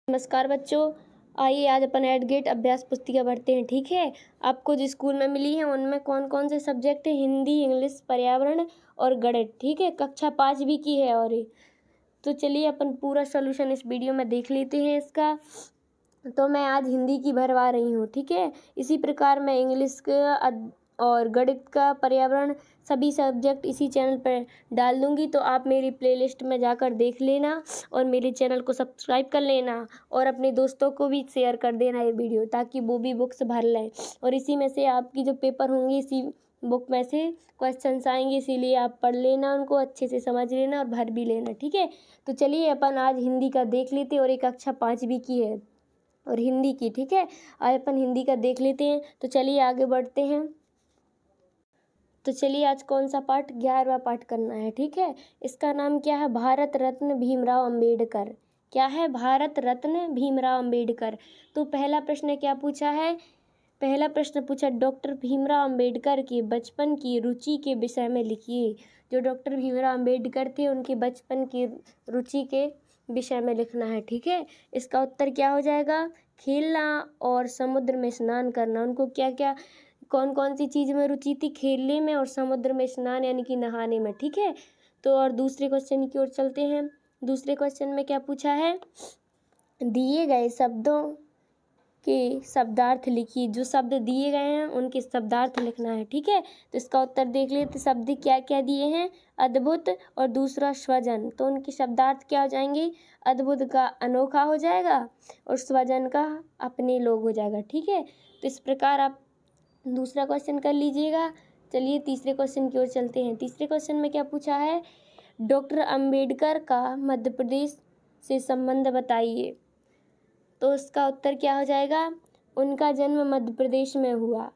नमस्कार बच्चों, आइए आज अपन एट गेट अभ्यास पुस्तिका पढ़ते हैं। ठीक है, आपको जो स्कूल में मिली है उनमें कौन कौन से सब्जेक्ट हैं? हिंदी, इंग्लिश, पर्यावरण और गणित। ठीक है, कक्षा 5 की है। और ये तो चलिए अपन पूरा सोल्यूशन इस वीडियो में देख लेते हैं इसका। तो मैं आज हिंदी की भरवा रही हूँ। ठीक है, इसी प्रकार मैं इंग्लिश का और गणित का, पर्यावरण, सभी सब्जेक्ट इसी चैनल पर डाल दूँगी। तो आप मेरी प्लेलिस्ट में जाकर देख लेना और मेरे चैनल को सब्सक्राइब कर लेना और अपने दोस्तों को भी शेयर कर देना ये वीडियो, ताकि वो भी बुक्स भर लें। और इसी में से आपकी जो पेपर होंगे इसी बुक में से क्वेश्चंस आएंगे, इसीलिए आप पढ़ लेना, उनको अच्छे से समझ लेना और भर भी लेना। ठीक है, तो चलिए अपन आज हिंदी का देख लेते हैं और एक कक्षा 5 की है और हिंदी की। ठीक है, आज अपन हिंदी का देख लेते हैं। तो चलिए आगे बढ़ते हैं। तो चलिए आज कौन सा पाठ? 11वां पाठ करना है। ठीक है, इसका नाम क्या है? भारत रत्न भीमराव अंबेडकर। क्या है? भारत रत्न भीमराव अंबेडकर। तो पहला प्रश्न क्या पूछा है? पहला प्रश्न पूछा, डॉक्टर भीमराव अंबेडकर की बचपन की रुचि के विषय में लिखिए। जो डॉक्टर भीमराव अंबेडकर थे उनके बचपन की रुचि के विषय में लिखना है। ठीक है, इसका उत्तर क्या हो जाएगा? खेलना और समुद्र में स्नान करना। उनको क्या क्या, कौन कौन सी चीज़ में रुचि थी? खेलने में और समुद्र में स्नान यानी कि नहाने में। ठीक है, तो और दूसरे क्वेश्चन की ओर चलते हैं। दूसरे क्वेश्चन में क्या पूछा है? दिए गए शब्दों के शब्दार्थ लिखिए। जो शब्द दिए गए हैं उनके शब्दार्थ लिखना है। ठीक है, तो इसका उत्तर देख लेते। शब्द क्या क्या दिए हैं? अद्भुत और दूसरा स्वजन। तो उनके शब्दार्थ क्या हो जाएंगे? अद्भुत का अनोखा हो जाएगा और स्वजन का अपने लोग हो जाएगा। ठीक है, तो इस प्रकार आप दूसरा क्वेश्चन कर लीजिएगा। चलिए तीसरे क्वेश्चन की ओर चलते हैं। तीसरे क्वेश्चन में क्या पूछा है? डॉक्टर अंबेडकर का मध्य प्रदेश से संबंध बताइए। तो इसका उत्तर क्या हो जाएगा? उनका जन्म मध्य प्रदेश में हुआ।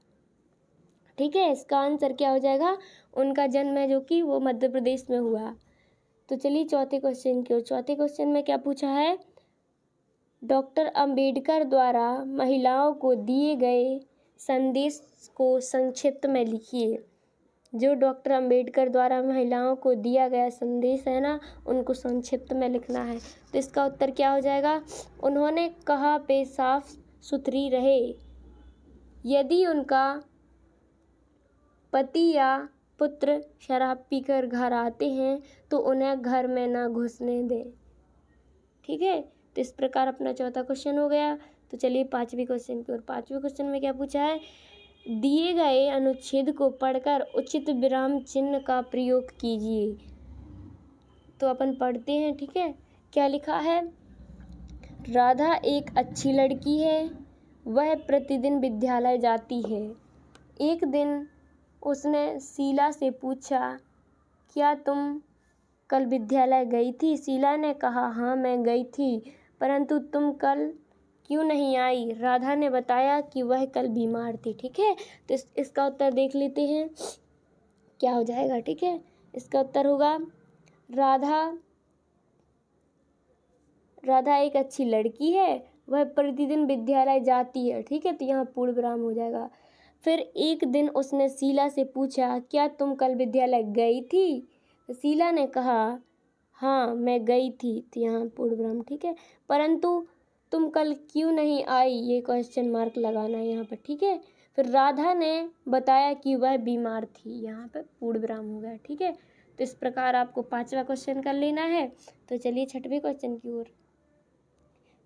ठीक है, इसका आंसर क्या हो जाएगा? उनका जन्म है जो कि वो मध्य प्रदेश में हुआ। तो चलिए चौथे क्वेश्चन की ओर। चौथे क्वेश्चन में क्या पूछा है? डॉक्टर अंबेडकर द्वारा महिलाओं को दिए गए संदेश को संक्षिप्त में लिखिए। जो डॉक्टर अंबेडकर द्वारा महिलाओं को दिया गया संदेश है ना, उनको संक्षिप्त में लिखना है। तो इसका उत्तर क्या हो जाएगा? उन्होंने कहा पे साफ सुथरी रहे। यदि उनका पति या पुत्र शराब पीकर घर आते हैं तो उन्हें घर में ना घुसने दें। ठीक है, तो इस प्रकार अपना चौथा क्वेश्चन हो गया। तो चलिए पांचवी क्वेश्चन की ओर। पांचवें क्वेश्चन में क्या पूछा है? दिए गए अनुच्छेद को पढ़कर उचित विराम चिन्ह का प्रयोग कीजिए। तो अपन पढ़ते हैं। ठीक है, क्या लिखा है? राधा एक अच्छी लड़की है, वह प्रतिदिन विद्यालय जाती है। एक दिन उसने शीला से पूछा, क्या तुम कल विद्यालय गई थी? शीला ने कहा, हाँ मैं गई थी, परंतु तुम कल क्यों नहीं आई? राधा ने बताया कि वह कल बीमार थी। ठीक है, तो इसका उत्तर देख लेते हैं क्या हो जाएगा। ठीक है, इसका उत्तर होगा राधा एक अच्छी लड़की है, वह प्रतिदिन विद्यालय जाती है। ठीक है, तो यहाँ पूर्ण विराम हो जाएगा। फिर एक दिन उसने शीला से पूछा, क्या तुम कल विद्यालय गई थी? तो शीला ने कहा, हाँ मैं गई थी, तो यहाँ पूर्ण विराम। ठीक है, परंतु तुम कल क्यों नहीं आई? ये क्वेश्चन मार्क लगाना है यहाँ पर। ठीक है, फिर राधा ने बताया कि वह बीमार थी, यहाँ पर पूर्ण विराम हो गया। ठीक है, तो इस प्रकार आपको पांचवा क्वेश्चन कर लेना है। तो चलिए छठवें क्वेश्चन की ओर।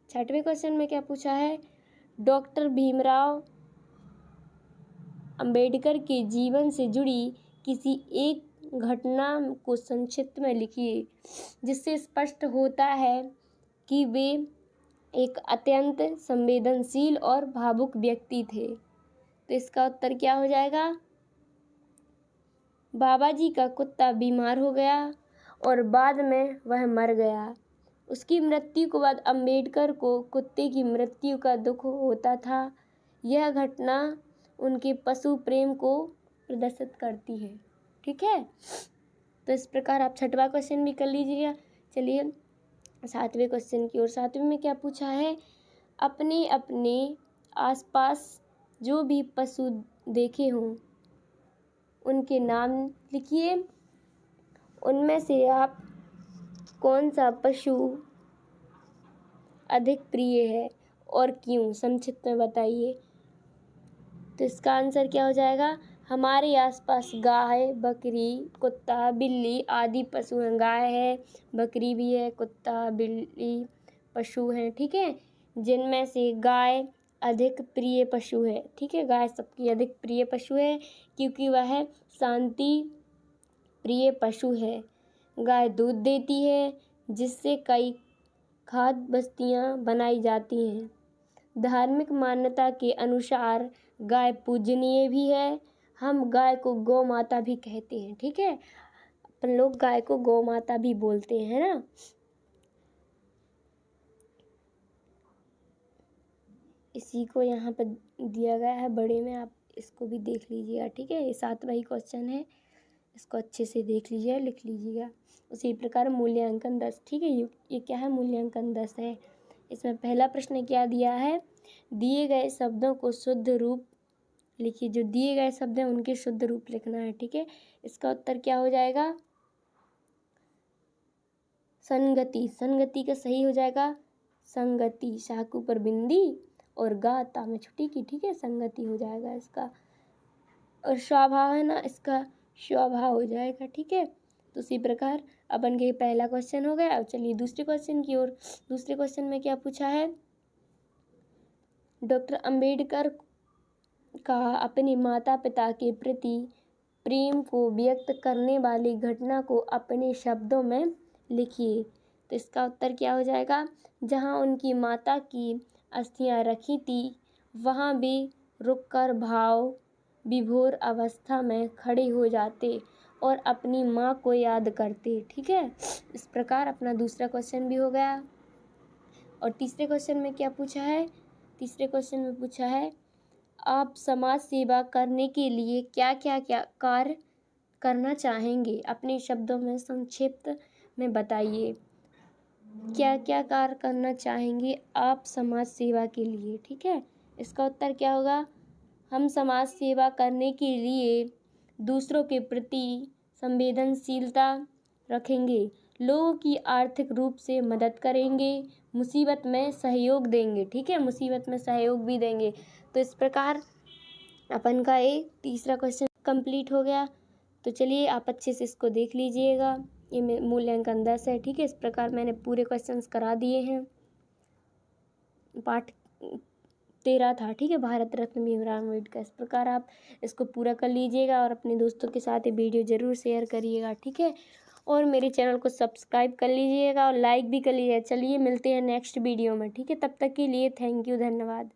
छठवें क्वेश्चन में क्या पूछा है? डॉक्टर भीमराव अंबेडकर के जीवन से जुड़ी किसी एक घटना को संक्षिप्त में लिखिए, जिससे स्पष्ट होता है कि वे एक अत्यंत संवेदनशील और भावुक व्यक्ति थे। तो इसका उत्तर क्या हो जाएगा? बाबा जी का कुत्ता बीमार हो गया और बाद में वह मर गया। उसकी मृत्यु के बाद अंबेडकर को कुत्ते की मृत्यु का दुख होता था। यह घटना उनके पशु प्रेम को प्रदर्शित करती है। ठीक है, तो इस प्रकार आप छठवां क्वेश्चन भी कर लीजिएगा। चलिए सातवें क्वेश्चन की ओर। सातवें में क्या पूछा है? अपने अपने आसपास जो भी पशु देखे हों उनके नाम लिखिए। उनमें से आप कौन सा पशु अधिक प्रिय है और क्यों, संक्षिप्त में बताइए। तो इसका आंसर क्या हो जाएगा, हमारे आसपास गाय, बकरी, कुत्ता, बिल्ली आदि पशु हैं। गाय है, बकरी भी है, कुत्ता, बिल्ली पशु हैं, ठीक है। जिनमें से गाय अधिक प्रिय पशु है, ठीक है। गाय सबकी अधिक प्रिय पशु है क्योंकि वह शांति प्रिय पशु है। गाय दूध देती है जिससे कई खाद्य वस्तुएं बनाई जाती हैं। धार्मिक मान्यता के अनुसार गाय पूजनीय भी है। हम गाय को गौ माता भी कहते हैं, ठीक है। अपन लोग गाय को गौ माता भी बोलते हैं, है ना। इसी को यहाँ पर दिया गया है बड़े में, आप इसको भी देख लीजिएगा, ठीक है। ये 7वां ही क्वेश्चन है, इसको अच्छे से देख लीजिएगा, लिख लीजिएगा। उसी प्रकार मूल्यांकन 10, ठीक है। ये क्या है, मूल्यांकन 10 है। इसमें पहला प्रश्न क्या दिया है, दिए गए शब्दों को शुद्ध रूप लिखिए। जो दिए गए शब्द हैं उनके शुद्ध रूप लिखना है, ठीक है। इसका उत्तर क्या हो जाएगा, संगति। संगति का सही हो जाएगा संगति, शाकू पर बिंदी और गाता में छुट्टी की, ठीक है। संगति हो जाएगा इसका। और स्वभाव है ना, इसका स्वभाव हो जाएगा, ठीक है। तो उसी प्रकार अपन के पहला क्वेश्चन हो गया। अब चलिए दूसरे क्वेश्चन की ओर। दूसरे क्वेश्चन में क्या पूछा है, डॉक्टर अंबेडकर का अपने माता पिता के प्रति प्रेम को व्यक्त करने वाली घटना को अपने शब्दों में लिखिए। तो इसका उत्तर क्या हो जाएगा, जहाँ उनकी माता की अस्थियां रखी थी वहाँ भी रुककर भाव विभोर अवस्था में खड़े हो जाते और अपनी माँ को याद करते, ठीक है। इस प्रकार अपना दूसरा क्वेश्चन भी हो गया। और तीसरे क्वेश्चन में क्या पूछा है, तीसरे क्वेश्चन में पूछा है आप समाज सेवा करने के लिए क्या क्या कार्य करना चाहेंगे, अपने शब्दों में संक्षिप्त में बताइए। क्या क्या कार्य करना चाहेंगे आप समाज सेवा के लिए, ठीक है। इसका उत्तर क्या होगा, हम समाज सेवा करने के लिए दूसरों के प्रति संवेदनशीलता रखेंगे, लोगों की आर्थिक रूप से मदद करेंगे, मुसीबत में सहयोग देंगे, ठीक है। मुसीबत में सहयोग भी देंगे। तो इस प्रकार अपन का ये तीसरा क्वेश्चन कंप्लीट हो गया। तो चलिए आप अच्छे से इसको देख लीजिएगा। ये मूल्यांकन 10 है, ठीक है। इस प्रकार मैंने पूरे क्वेश्चंस करा दिए हैं। पाठ 13 था, ठीक है, भारत रत्न भीमराव अम्बेडकर। इस प्रकार आप इसको पूरा कर लीजिएगा और अपने दोस्तों के साथ ये वीडियो ज़रूर शेयर करिएगा, ठीक है। और मेरे चैनल को सब्सक्राइब कर लीजिएगा और लाइक भी कर लीजिएगा। चलिए मिलते हैं नेक्स्ट वीडियो में, ठीक है। तब तक के लिए थैंक यू, धन्यवाद।